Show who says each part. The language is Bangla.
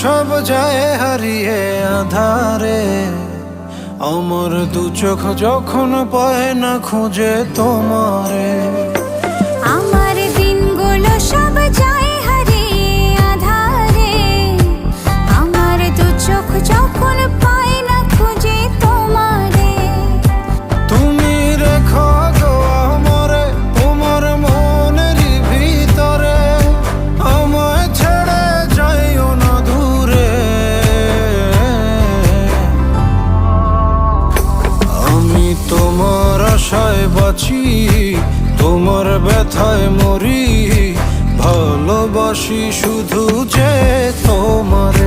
Speaker 1: সব যায় হারিয়ে আধারে, আমার দু চোখ যখন পায় না খুঁজে তোমারে।
Speaker 2: আমার দিনগুলো সব যায় হারিয়ে আঁধারে, আমার দু চোখ যখন পায় না খুঁজে তোমারে।
Speaker 1: তুমি রেখো গো আমরে তোমার মনের ভিতরে, আমায় ছেড়ে যাইও না দূরে। আমি তোমার আশায় বাঁচি, তোমার ব্যথায় মরি, ভালোবাসি শুধু যে তোমারে।